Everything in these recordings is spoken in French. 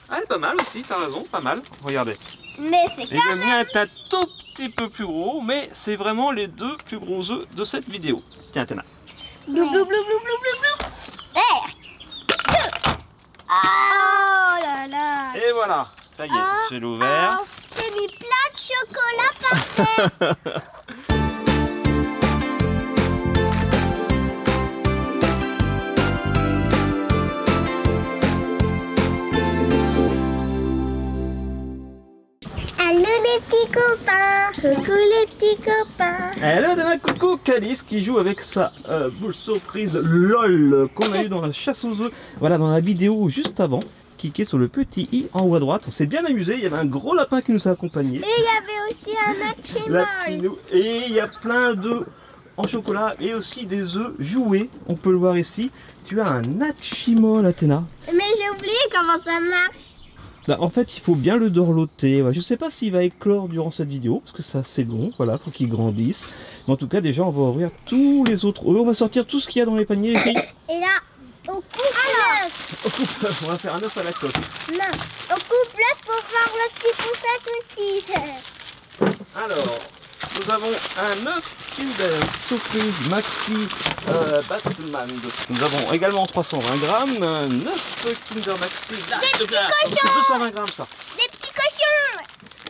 Ah, pas mal aussi, t'as raison, pas mal. Regardez. Mais c'est Et le mien est un tout petit peu plus gros, mais c'est vraiment les deux plus gros œufs de cette vidéo. Tiens, Athéna. Blou blou blou blou blou blou blou. Oh là là. Et voilà, ça y est, je l'ai ouvert. J'ai mis plein de chocolat par terre. Allô les petits copains. Coucou les petits copains. Hello Dana, coucou Calice qui joue avec sa boule surprise LOL qu'on a eu dans la chasse aux œufs. Voilà, dans la vidéo juste avant, cliquez sur le petit i en haut à droite. On s'est bien amusé, il y avait un gros lapin qui nous a accompagnés. Et il y avait aussi un Hatchimal. Et il y a plein d'œufs en chocolat et aussi des œufs joués. On peut le voir ici. Tu as un Hatchimal, Athéna. Mais j'ai oublié comment ça marche. Là, en fait, il faut bien le dorloter. Je ne sais pas s'il va éclore durant cette vidéo, parce que ça c'est long, voilà, faut qu'il grandisse. Mais en tout cas, déjà, on va ouvrir tous les autres œufs. On va sortir tout ce qu'il y a dans les paniers, les filles. Et là, on coupe l'œuf. On coupe l'œuf, on va faire un œuf à la coque. Non, on coupe l'œuf pour faire le petit poussette aussi. Alors, nous avons un œuf Kinder Surprise Maxi Batman. Nous avons également 320 grammes, un œuf Kinder Maxi. Des petits c'est 220 grammes ça. Des petits cochons.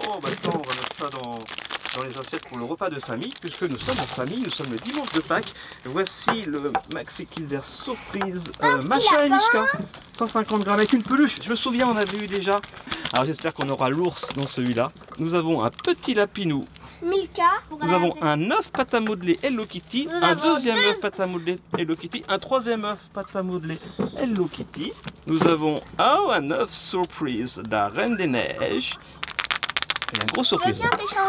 Oh bah ça, on va mettre ça dans les assiettes pour le repas de famille, puisque nous sommes en famille, nous sommes le dimanche de Pâques. Voici le Maxi Kinder Surprise Macha et Mishka. 150 grammes avec une peluche, je me souviens on avait eu déjà. Alors j'espère qu'on aura l'ours dans celui-là. Nous avons un petit lapinou. Milka. Nous avons un œuf pâte à modeler Hello Kitty, un deuxième œuf pâte à modeler Hello Kitty, un troisième œuf pâte à modeler Hello Kitty. Nous avons un œuf surprise de la Reine des Neiges. Il y a une grosse surprise.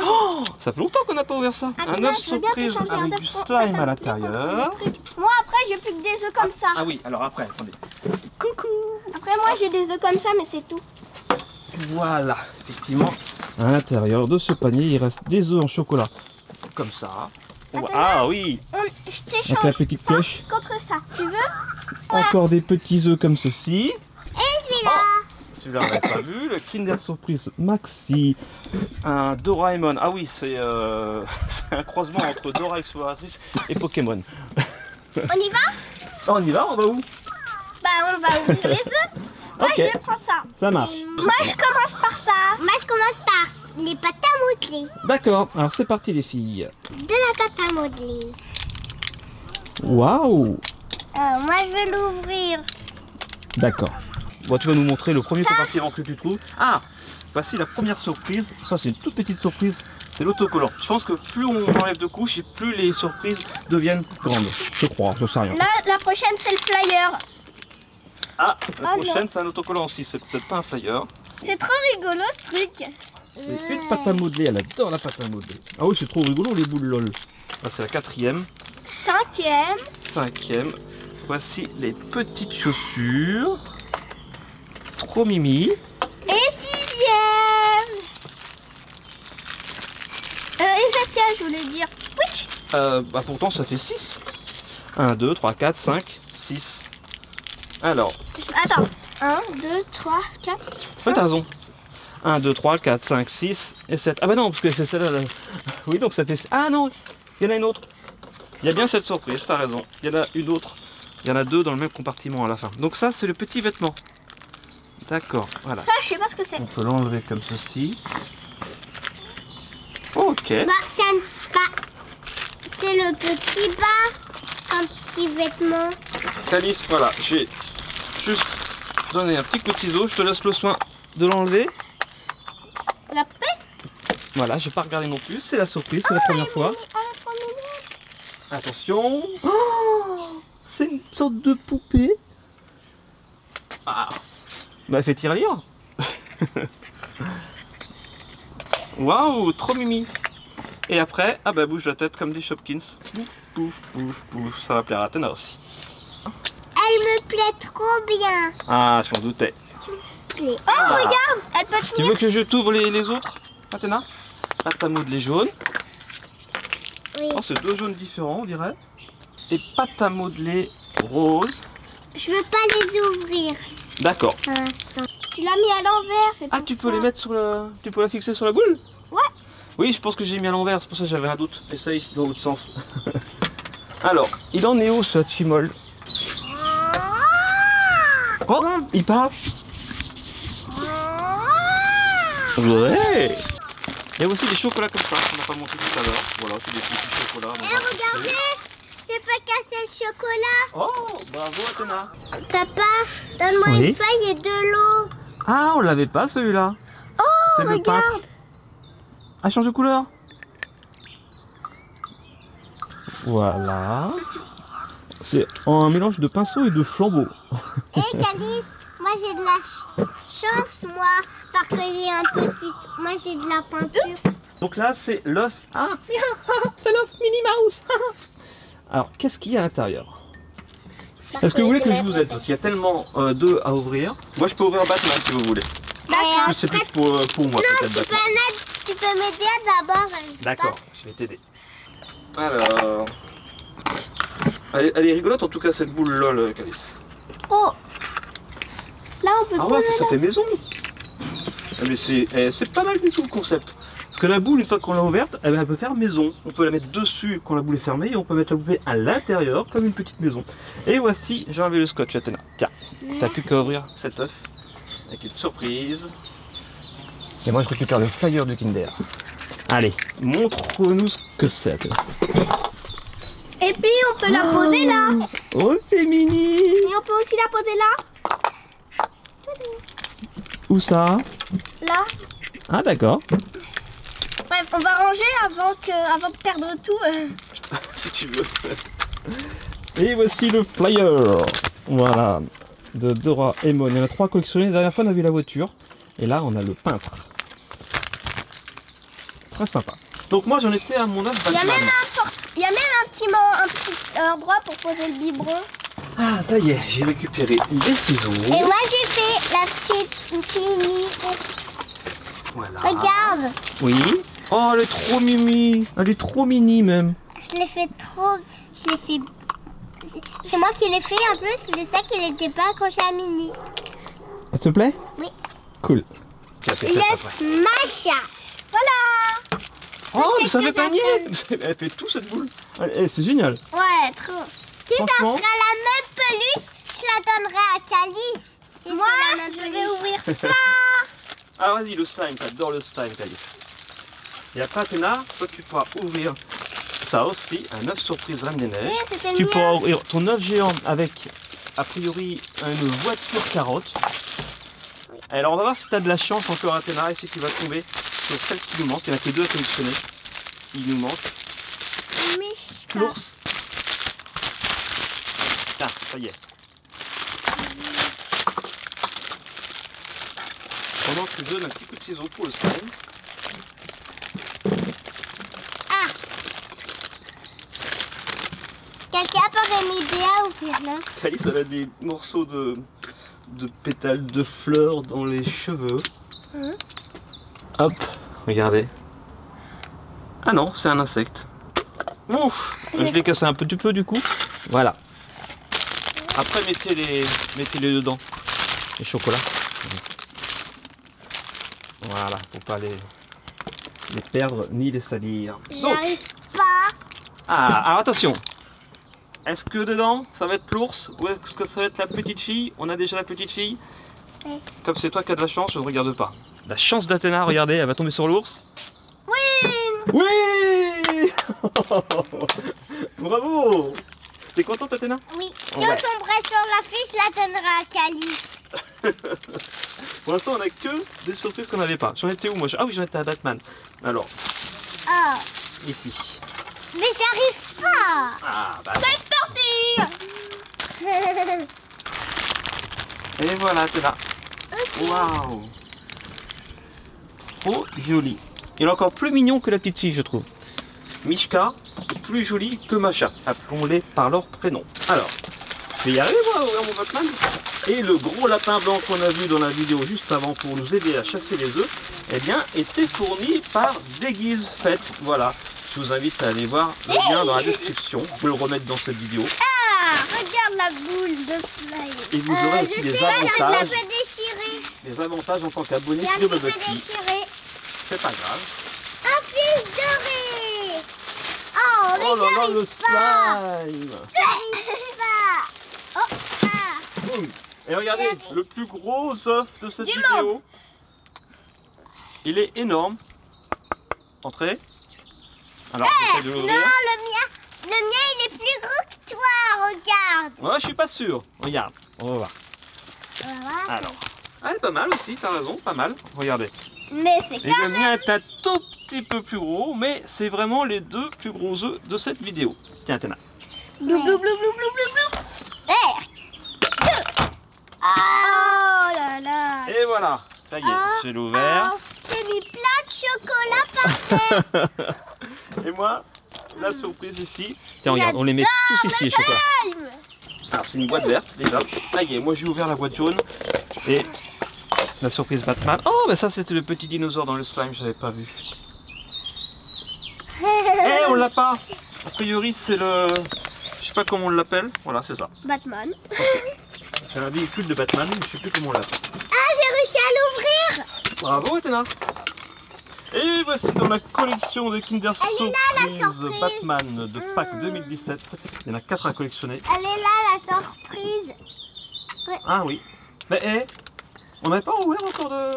Oh, ça fait longtemps qu'on n'a pas ouvert ça. Un œuf surprise avec du slime à l'intérieur. Moi après j'ai plus que des œufs comme ça. Ah oui, alors après, attendez. Coucou. Après moi j'ai des œufs comme ça mais c'est tout. Voilà, effectivement, à l'intérieur de ce panier, il reste des œufs en chocolat. Comme ça. Ah oui. Je t'échange avec la petite ça cloche. contre ça. Tu veux? Encore des petits œufs comme ceci. Et celui-là. Celui-là, on n'avait pas vu. Le Kinder Surprise Maxi. Un Doraemon. Ah oui, c'est un croisement entre Dora Exploratrice et Pokémon. On y va? On y va, on va où? Bah on va ouvrir les œufs. Moi Ok. je prends ça. Ça marche. Moi je commence par ça. Moi je commence par les pâtes à modeler. D'accord, alors c'est parti les filles. De la pâte à modeler. Waouh. Moi je vais l'ouvrir. D'accord. Bon, tu vas nous montrer le premier compartiment que tu trouves. Ah, voici la première surprise. Ça, c'est une toute petite surprise. C'est l'autocollant. Je pense que plus on enlève de couches et plus les surprises deviennent grandes. Je crois, je sais rien. Là, la prochaine c'est le flyer. Ah, la Ah, prochaine, c'est un autocollant aussi. C'est peut-être pas un flyer. C'est trop rigolo ce truc. C'est une pâte à modeler. Elle adore la pâte à modeler. Ah oui, c'est trop rigolo les boules LOL. Là, c'est la quatrième. Cinquième. Voici les petites chaussures. Trop mimi. Et sixième. Et septième, je voulais dire. Oui. Bah pourtant, ça fait 6. 1, 2, 3, 4, 5, 6. Alors. Attends. 1, 2, 3, 4. Ouais, t'as raison. 1, 2, 3, 4, 5, 6 et 7. Ah bah non, parce que c'est celle-là. Là. Oui, donc ça fait... Ah non, il y en a une autre. Il y a bien cette surprise, t'as raison. Il y en a une autre. Il y en a deux dans le même compartiment à la fin. Donc ça, c'est le petit vêtement. D'accord, voilà. Ça, je sais pas ce que c'est. On peut l'enlever comme ceci. Ok. Bah, c'est le petit bas. Un petit vêtement. Calice, voilà. J'ai juste donné un petit coup de ciseau. Je te laisse le soin de l'enlever. La paix. Voilà, je vais pas regarder non plus. C'est la surprise, c'est la première fois. Attention. Oh, c'est une sorte de poupée. Ah. Bah fais tirelire. Waouh, trop mimi. Et après, ah bah bouge la tête comme des Shopkins. Pouf, pouf, pouf, pouf. Ça va plaire à Athéna aussi. Elle me plaît trop bien. Ah, je m'en doutais. Oh, regarde, elle peut Tu tenir. veux que je t'ouvre les autres, Athéna? Pâte à modeler jaune. Oui. Oh, c'est deux jaunes différents, on dirait. Et pâte à modeler rose. Je veux pas les ouvrir. D'accord. Pour l'instant. Tu l'as mis à l'envers, c'est Ah, pour tu ça. peux les mettre sur la... Tu peux la fixer sur la boule? Ouais. Oui, je pense que j'ai mis à l'envers, c'est pour ça que j'avais un doute. Essaye dans l'autre sens. Alors, il en est où ce Hatchimol? Oh, il parle. Ouais. Il y a aussi des chocolats comme ça, qu'on n'a pas montré tout à l'heure. Voilà, c'est des petits chocolats. Et regardez, j'ai pas cassé le chocolat. Oh, bravo Athéna. Papa, donne-moi Oui. une feuille et de l'eau. Ah, on l'avait pas celui-là. Oh, c'est le regarde. peintre. Ah, change de couleur. Voilà. C'est un mélange de pinceau et de flambeau. Hé Calice, moi j'ai de la chance, moi, parce que j'ai un petit... Moi j'ai de la peinture. Donc là, c'est l'œuf. Ah, c'est l'œuf Minnie Mouse. Alors, qu'est-ce qu'il y a à l'intérieur? Est-ce que vous voulez que je vous aide? Parce qu'il y a tellement d'œufs à ouvrir. Moi, je peux ouvrir Batman si vous voulez. D'accord. C'est plus pour moi, peut-être Batman. Tu peux m'aider d'abord. D'accord, je vais t'aider. Alors... Elle est rigolote en tout cas cette boule lol, Calice. Oh. Là on peut Ah plus ouais, le ça fait maison. Ah, mais c'est pas mal du tout le concept. Parce que la boule, une fois qu'on l'a ouverte, elle peut faire maison. On peut la mettre dessus quand la boule est fermée et on peut mettre la poupée à l'intérieur comme une petite maison. Et voici, j'ai enlevé le scotch, Athéna. Tiens, t'as plus qu'à ouvrir cet œuf avec une surprise. Et moi je récupère le flyer du Kinder. Allez, montre-nous ce que c'est. Athéna. Et puis on peut la poser là. Oh, c'est mini. Et on peut aussi la poser là. Où ça? Là. Ah d'accord. Bref, on va ranger avant de perdre tout. Si tu veux. Et voici le flyer. Voilà. De Dora Emon. Il y en a 3 collectionnés. La dernière fois on a vu la voiture. Et là on a le peintre. Très sympa. Donc moi j'en étais à mon œuf Il y a Batman. même un petit endroit pour poser le biberon. Ah ça y est, j'ai récupéré des ciseaux. Et moi j'ai fait la petite fini. Voilà. Regarde. Oui. Oh elle est trop mimi. Elle est trop mini même. Je l'ai fait trop. Je l'ai fait. C'est moi qui l'ai fait en plus. Le sac il n'était pas accroché à Mini. Ça te plaît? Oui. Cool. Tu as fait ça après. Le Macha. Voilà. Oh mais ça fait Qu'est-ce que ça panier. Elle fait tout cette boule. C'est génial. Ouais, trop. Si ça Franchement. sera la même peluche, je la donnerai à Calice. Si moi, je vais ouvrir ça. Ah vas-y le slime, t'adores le slime Calice. Et après Athéna, toi tu pourras ouvrir ça aussi, un œuf surprise Reine des Neiges. Oui, c'était Tu le pourras mien. ouvrir ton œuf géant avec a priori une voiture carotte. Alors on va voir si tu as de la chance encore Athéna et si tu vas tomber sur celle qui nous manque. Il n'y en a que 2 à collectionner. Il nous manque Mishka. l'ours. Tiens, ça y est. Pendant que je donne un petit coup de ciseau pour le slime. Quelqu'un peut m'aider à ouvrir là. Calice elle a des morceaux de pétales de fleurs dans les cheveux. Hop, regardez. Ah non, c'est un insecte. Ouf, je l'ai cassé un petit peu du coup. Voilà. Après mettez-les dedans. Les chocolats. Voilà, faut pas les perdre ni les salir. Donc, J'arrive pas. alors attention. Est-ce que dedans ça va être l'ours ou est-ce que ça va être la petite fille? On a déjà la petite fille. Oui. Comme c'est toi qui as de la chance, je ne regarde pas. La chance d'Athéna, regardez, elle va tomber sur l'ours. Oui. Oui. Bravo. T'es contente Athéna? Oui. Si Ouais. on tomberait sur la fiche, je la donnerai à Calice. Pour l'instant on a que des surprises qu'on n'avait pas. J'en étais où moi? Ah oui, j'en étais à Batman. Alors, Oh. ici. Mais j'arrive pas. Ah bah. C'est parti. Et voilà Athéna. Waouh. Trop joli. Il est encore plus mignon que la petite fille je trouve. Mishka est plus jolie que Macha. Appelons-les par leur prénom. Alors, je vais y arriver moi à ouvrir mon Batman. Et le gros lapin blanc qu'on a vu dans la vidéo juste avant pour nous aider à chasser les œufs, eh bien, était fourni par Déguise Fête. Voilà. Je vous invite à aller voir le lien dans la description. Vous pouvez le remettre dans cette vidéo. Ah, regarde la boule de slime. Et vous aurez aussi des avantages. Je l'avais déchirée. les avantages en tant qu'abonné Il y a un sur petit peu Bubble Tea. déchiré. C'est pas grave. Un fil doré. Oh, mais Oh là là, j'arrive le pas. slime. J'arrive pas. Oh, ah. Boum. Et regardez, le plus gros œuf de cette vidéo. Il est énorme. Entrez. Alors, j'essaie de Non, l'ouvrir. le mien, il est plus gros que toi, regarde. Ouais, je suis pas sûr. Regarde, on va voir. Voilà. Alors, ah, elle est pas mal aussi, t'as raison, pas mal. Regardez. Mais c'est Et le mien est un tout petit peu plus gros, mais c'est vraiment les deux plus gros œufs de cette vidéo. Tiens, Athéna. blou blou blou blou blou blou blou. Oh là là. Et voilà, ça y est, j'ai l'ouvert. Oh, j'ai mis plein de chocolat par terre. Et moi, la surprise ici. Tiens, regarde, on les met tous ici, les chocolats. Slime. Alors, c'est une boîte verte déjà. Ça y est, moi j'ai ouvert la boîte jaune. Et la surprise Batman. Oh, mais ça c'était le petit dinosaure dans le slime, j'avais pas vu. Eh, on l'a pas. A priori, c'est le. Je sais pas comment on l'appelle. Voilà, c'est ça. Batman. C'est un véhicule de Batman, je sais plus comment on l'appelle. Ah, j'ai réussi à l'ouvrir. Bravo, Athéna. Et voici dans la collection de Kinder Elle est là, la Surprise surprise. Batman de Pâques 2017. Il y en a 4 à collectionner. Elle est là, la surprise. Ah oui. Mais on n'avait pas ouvert encore de...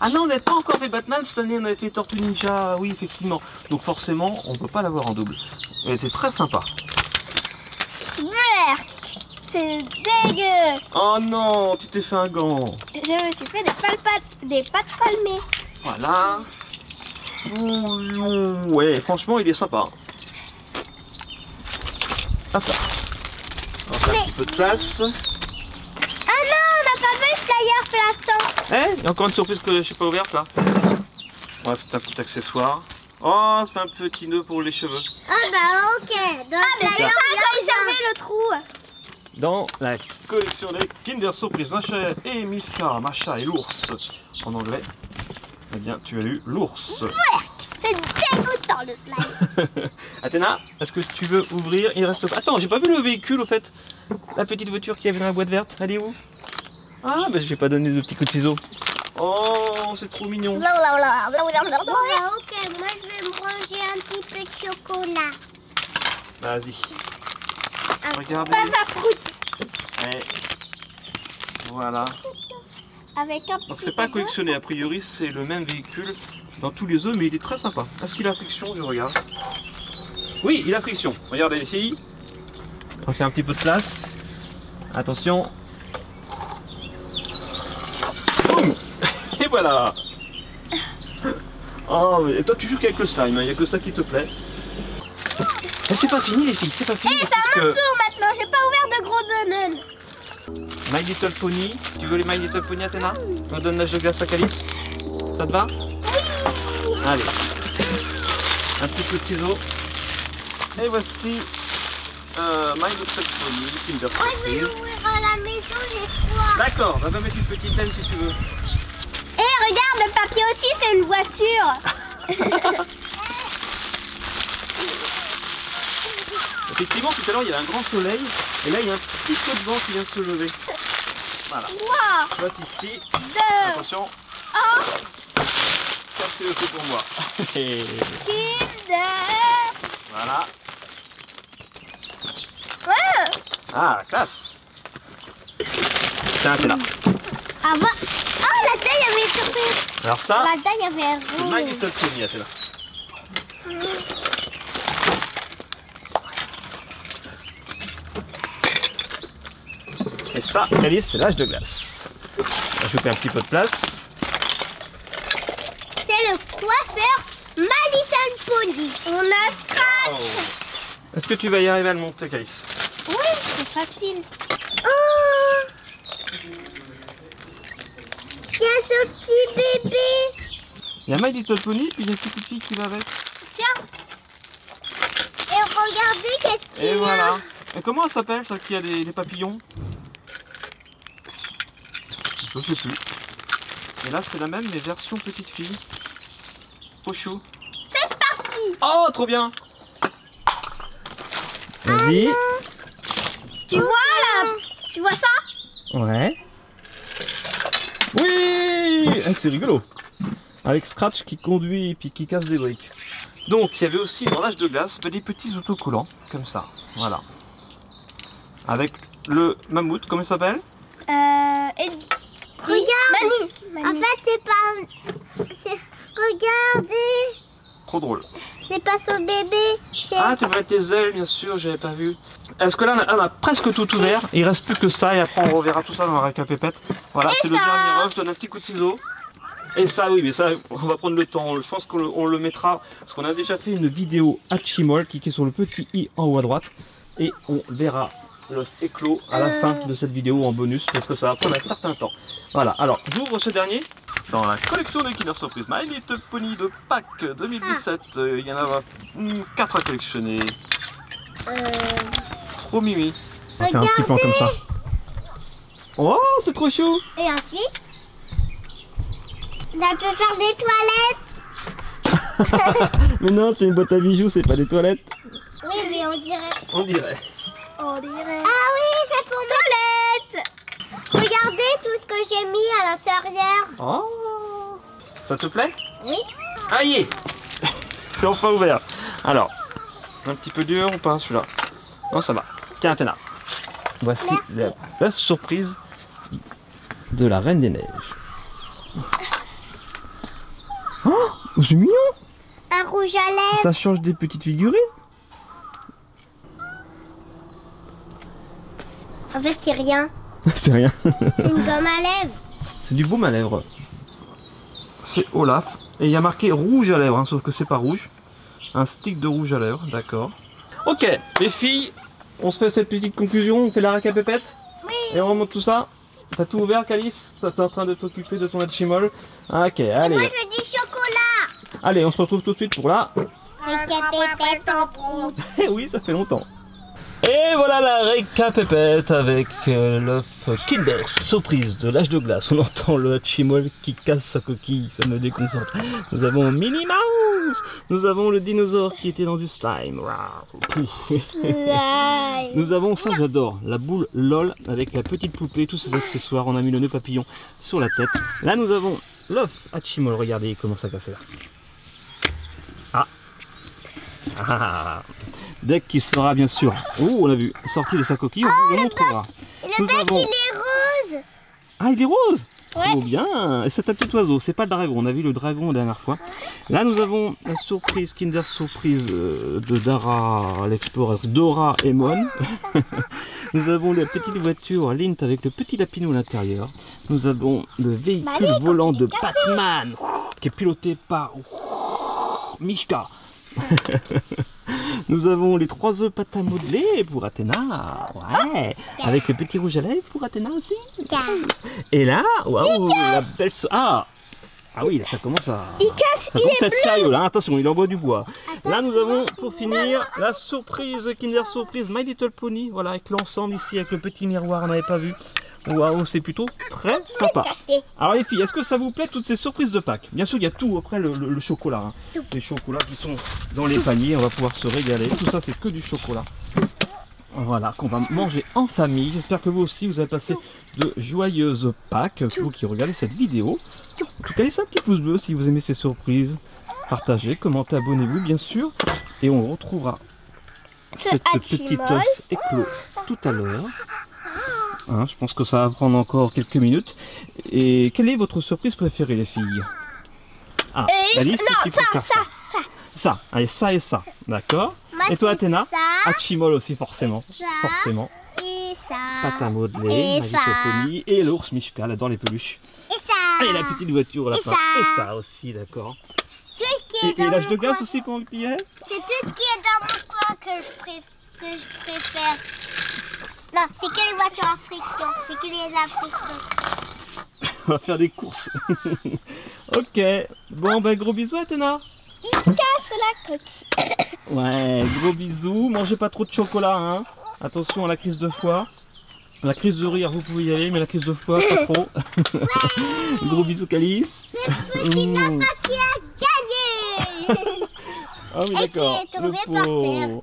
Ah non, on n'avait pas encore fait Batman cette année, on avait fait Tortue Ninja, oui effectivement. Donc forcément, on ne peut pas l'avoir en double. Elle était très sympa. Berk. C'est dégueu. Oh non, tu t'es fait un gant. Je me suis fait des pattes palmées. Voilà. Ouais, franchement, il est sympa. Hop là. On va faire un petit peu de place. Ah non, on n'a pas vu le flyer plateau. Eh, il y a encore une surprise que je n'ai pas ouverte là. Ouais, c'est un petit accessoire. Oh, c'est un petit nœud pour les cheveux. Ah bah ok. Donc, mais c'est ça, quand ils avaient le trou. Dans la collection des Kinder Surprise Macha et Miska, Macha et l'ours en anglais, eh bien tu as eu l'ours. C'est dégoûtant le slime. Athéna, est-ce que tu veux ouvrir? Il reste... Attends, j'ai pas vu le véhicule au fait. La petite voiture qui avait dans la boîte verte, elle est où? Ah, bah je vais pas donner de petits coups de ciseaux. Oh, c'est trop mignon. Bon, bah, ok, moi je vais me manger un petit peu de chocolat. Vas-y. Regardez. Papa fruit. Ouais. Voilà. Avec un Donc petit c'est pas peu collectionné, a priori c'est le même véhicule dans tous les œufs, mais il est très sympa. Est-ce qu'il a friction? Je regarde. Oui, il a friction. Regardez les filles. On fait un petit peu de place. Attention. Boum. Et voilà. Oh, mais toi tu joues qu'avec le slime, il n'y a que ça qui te plaît. Mais c'est pas fini les filles, c'est pas fini. Et c'est à mon tour maintenant, j'ai pas ouvert de gros donuts. My Little Pony, tu veux les My Little Pony, Athéna? On donne l'âge de glace à Calice. Ça te va? Oui. Allez. Un petit coup de ciseau. Et voici My Little Pony, Kinder Moi je vais Surprise. l'ouvrir à la maison, j'ai froid. D'accord, on va mettre une petite laine si tu veux. Et regarde, le papier aussi, c'est une voiture. Effectivement, tout à l'heure il y a un grand soleil et là il y a un petit peu de vent qui vient de se lever. Voilà. Wow. Je note ici. 2, Attention, 1, ça c'est aussi pour moi. Kinder. Voilà. Ouais. Ah, classe. Tiens, c'est là. Ah bah. Oh, là-dedans, il y avait une surprise. Alors ça, Là-dedans, il y avait un c'est My rouge. Little Pony, c'est là. Et ça, Calice, c'est l'âge de glace. On va ajouter un petit peu de place. C'est le coiffeur My Little Pony. On a Scratch. Oh. Est-ce que tu vas y arriver à le monter, Calice? Oui, c'est facile. Oh. Il y a ce petit bébé. Il y a My Little Pony, puis il y a une petite fille qui va avec. Tiens. Et regardez qu'est-ce qu'il y a. Et voilà. Et comment elle s'appelle, celle qui a des papillons? Je sais plus. Et là, c'est la même, mais version petite fille. Trop chou. C'est parti. Oh, trop bien. Vas-y. Tu vois là? Tu vois ça? Ouais. Oui. c'est rigolo. Avec Scratch qui conduit et puis qui casse des briques. Donc il y avait aussi dans l'âge de glace des petits autocollants, comme ça. Voilà. Avec le mammouth, comment il s'appelle? Regarde. En fait, c'est pas... Regardez. Trop drôle. C'est pas son bébé. Ah, tu veux mettre tes ailes, bien sûr, j'avais pas vu. Est-ce que là, on a presque tout ouvert. Il reste plus que ça et après on reverra tout ça dans la récapépette. Voilà, c'est le dernier œuf. Je donne un petit coup de ciseau. Et ça, oui, mais ça, on va prendre le temps. Je pense qu'on le mettra, parce qu'on a déjà fait une vidéo Hatchimol. Cliquez sur le petit i en haut à droite et on verra l'œuf éclos à la fin de cette vidéo en bonus, parce que ça va prendre un certain temps. Voilà, alors j'ouvre ce dernier. Dans la collection de Kinder Surprise My Little Pony de Pâques 2017, il y en a 4 à collectionner. Trop mimi. On va faire un petit plan comme ça. Oh, c'est trop chou. Et ensuite, ça peut faire des toilettes. Mais non, c'est une boîte à bijoux, c'est pas des toilettes. Oui, mais on dirait. On dirait. Ah oui, c'est pour toilettes. Regardez tout ce que j'ai mis à l'intérieur. Oh, ça te plaît? Oui. Aïe. C'est enfin ouvert. Alors, un petit peu dur ou pas celui-là? Non, ça va. Tiens, Athéna. Voici l'œuf surprise de la Reine des Neiges. Oh, c'est mignon. Un rouge à lèvres. Ça change des petites figurines. En fait, c'est rien. C'est rien. C'est une gomme à lèvres. C'est du baume à lèvres. C'est Olaf. Et il y a marqué rouge à lèvres, hein, sauf que c'est pas rouge. Un stick de rouge à lèvres, d'accord. Ok, les filles, on se fait cette petite conclusion, on fait la récapépète. Oui. Et on remonte tout ça. T'as tout ouvert, Calice? T'es en train de t'occuper de ton Hatchimol. Ok, allez. Moi, je veux du chocolat. Allez, on se retrouve tout de suite pour la... Récapépète en prout. Eh oui, ça fait longtemps. Et voilà la récapépète avec l'œuf Kinder Surprise de l'âge de glace. On entend le Hatchimol qui casse sa coquille, ça me déconcentre. Nous avons Minnie Mouse. Nous avons le dinosaure qui était dans du slime. Nous avons, ça j'adore, la boule LOL avec la petite poupée, tous ses accessoires. On a mis le nœud papillon sur la tête. Là nous avons l'œuf Hatchimol, regardez il commence à casser là. Ah, Deck qui sera bien sûr, oh on a vu, sorti de sa coquille, on vous le montrera. Le bec il est rose. Ah il est rose. Ouais. Trop bien. Et c'est un petit oiseau, c'est pas le dragon, on a vu le dragon la dernière fois. Là nous avons la surprise, Kinder Surprise de Dara l'exploratrice, Dora et Mon. Nous avons la petite voiture Lint avec le petit lapinou à l'intérieur. Nous avons le véhicule volant de Batman qui est piloté par Mishka. Nous avons les 3 œufs pâte à modeler pour Athéna, ouais, avec le petit rouge à lèvres pour Athéna aussi. Et là, waouh, la belle ah oui, là ça commence à... Ça commence à être sérieux là, attention, il envoie du bois. Là nous avons pour finir la surprise Kinder Surprise My Little Pony, voilà, avec l'ensemble ici, avec le petit miroir, on n'avait pas vu. Waouh, c'est plutôt très sympa. Alors les filles, est-ce que ça vous plaît toutes ces surprises de Pâques? Bien sûr, il y a tout après le chocolat. Hein. Les chocolats qui sont dans les paniers, on va pouvoir se régaler. Tout ça, c'est que du chocolat. Voilà, qu'on va manger en famille. J'espère que vous aussi, vous avez passé de joyeuses Pâques, vous qui regardez cette vidéo. Laissez un petit pouce bleu si vous aimez ces surprises. Partagez, commentez, abonnez-vous bien sûr. Et on retrouvera cette petite œuf éclos tout à l'heure. Hein, je pense que ça va prendre encore quelques minutes. Et quelle est votre surprise préférée les filles? Ah, la liste qui préfère ça. Ça, allez, ça et ça, d'accord. Et toi Athéna? Hatchimol aussi forcément. Forcément. Et ça. Pâte à modeler, Pony et l'ours Mishka, elle adore les peluches. Et ça. Et la petite voiture là-bas. Et ça aussi, d'accord. Et l'âge de glace aussi pendant que tu y es? C'est tout ce qui est dans mon coin que je préfère. Non, c'est que les voitures à friction. C'est que les frictions. On va faire des courses. Ok. Bon, ben gros bisous Athéna. Il casse la coquille. Ouais, gros bisous. Mangez pas trop de chocolat, hein. Attention à la crise de foie. La crise de rire, vous pouvez y aller, mais la crise de foie, pas trop. Gros bisous Calice. C'est Petit Papa qui a gagné. Ah oui, Et qui d'accord. est tombé Le par pauvre.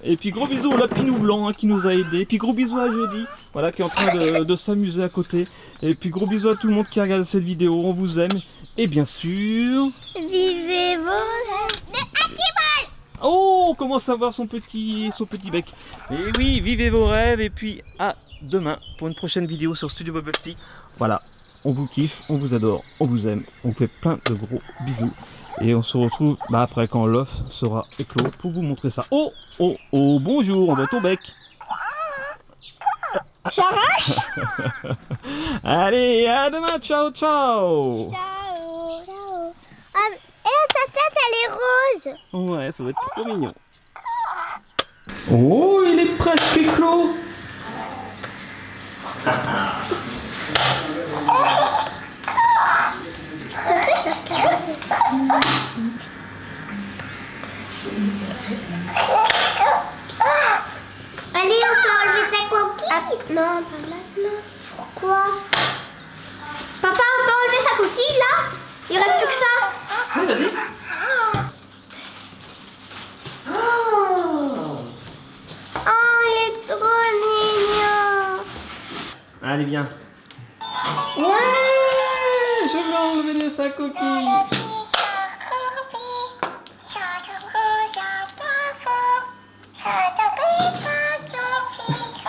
Et puis gros bisous au Lapinou Blanc hein, qui nous a aidés. Et puis gros bisous à Jeudi, voilà, qui est en train de s'amuser à côté. Et puis gros bisous à tout le monde qui regarde cette vidéo. On vous aime. Et bien sûr... Vivez vos rêves de Happy Ball. Oh, on commence à voir son petit bec. Et oui, vivez vos rêves. Et puis à demain pour une prochaine vidéo sur Studio Bubble Tea. Voilà, on vous kiffe, on vous adore, on vous aime. On vous fait plein de gros bisous. Et on se retrouve après quand l'œuf sera éclos pour vous montrer ça. Oh, oh, oh, bonjour, on voit ton bec. J'arrache. Allez, à demain, ciao, ciao. Ciao. Ciao. Et sa tête, elle est rose. Ouais, ça va être trop mignon. Oh, il est presque éclos. Allez, on peut enlever sa coquille. Non, pas maintenant. Pourquoi? Papa, on peut enlever sa coquille là? Il n'y aurait plus que ça. Oui, vas-y. Oh, il est trop mignon. Allez, viens. Ouais, je vais enlever sa coquille.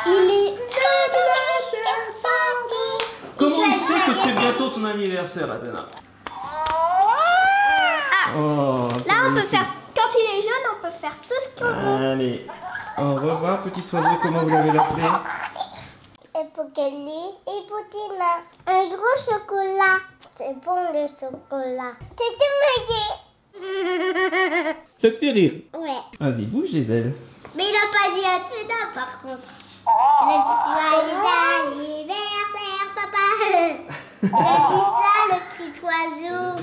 Il est... Comment il sait que c'est bientôt ton anniversaire, Athéna? Oh, Là, on peut faire... Quand il est jeune, on peut faire tout ce qu'on veut. Allez, au revoir, petit oiseau, comment vous l'avez appelé? Epocallis et Poutina. Un gros chocolat. C'est bon le chocolat. C'est tout mouillé. Ça te fait rire? Ouais. Vas-y, bouge les ailes. Mais il a pas dit à Tuna par contre. Il a dit joyeux anniversaire papa. Il a dit ça le petit oiseau.